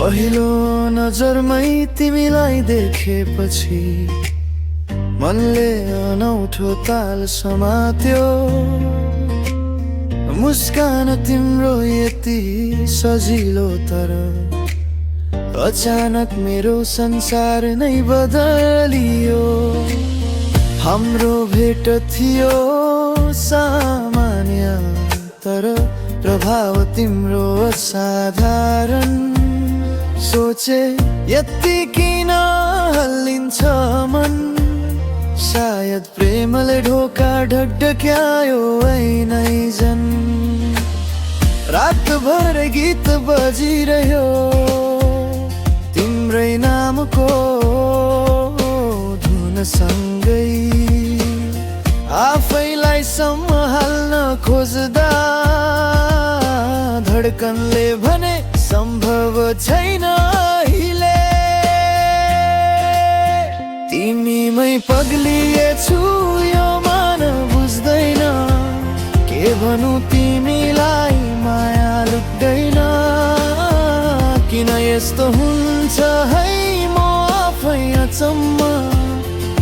पहिलो नजरमै तिमीलाई देखेपछि मनले अनौठो ताल समात्यो। मुस्कान तिम्रो यति सजिलो तर अचानक मेरो संसार नै बदलियो। हाम्रो भेट थियो सामान्य तर प्रभाव तिम्रो असाधारण। सोचे यति किन हल्लिन्छ मन, सायद प्रेमले ढोका ढकढक्यायो ऐनैजन। रातभर गीत बजिरह्यो तिम्रै नामको धुनसँगै। आफैलाई सम्हाल्न खोज्दा धड्कनले भने सम्भव छैन अहिले। तिमीमै पग्लिएछु यो मन बुझ्दैन, के भनौँ तिमीलाई माया लुक्दैन। किन यस्तो हुन्छ है म आफै अचम्म,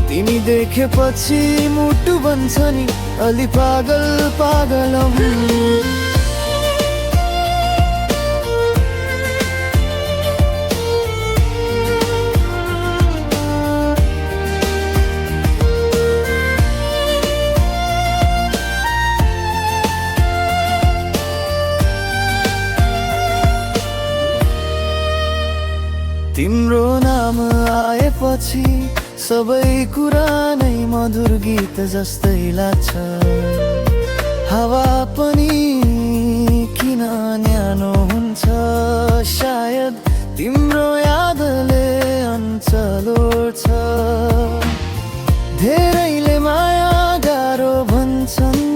तिमी देखेपछि मुटु बन्छ नि अलि पागल पागल। तिम्रो नाम आएपछि सबै कुरा नै मधुर गीत जस्तै लाग्छ। हावा पनि किन न्यानो हुन्छ, सायद तिम्रो यादले अञ्चल ओर्छ। धेरैले माया गाह्रो भन्छन्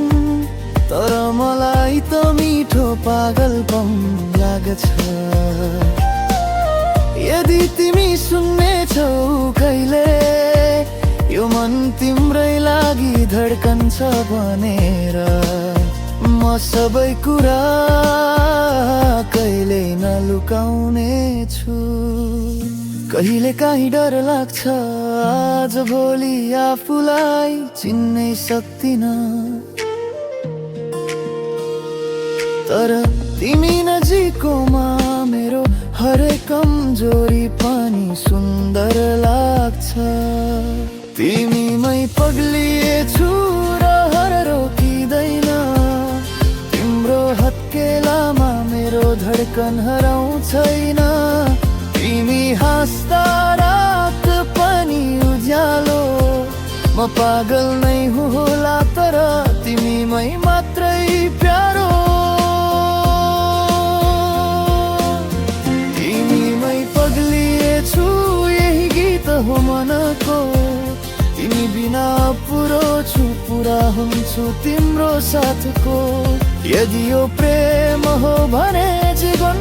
तर मलाई त मिठो पागलपन लाग्छ। यदि तिमी सुन्नेछौ कहिले यो मन तिम्रै लागि धड्कन्छ भनेर, म सबै कुरा कहिले नलुकाउने छु। कहिले काहीँ डर लाग्छ आज भोलि आफूलाई चिन्नै सक्दिन, तर तिमी नजिकमा मेरो हरेक कमजोरी पनि सुन्दर लाग्छ। तिमीमै पग्लिएछु रहर रोकिँदैन, तिम्रो हत्केलामा मेरो धड्कन हराउँछैन। तिमी हाँस्दा रात पनि उज्यालो, म पागल नै होला तर तिमीमै मात्रै प्यारो। यही गीत हो मनको, तिमी बिना पुरो छु पुरा हुन्छु तिम्रो साथको। यदि यो प्रेम हो भने जीवन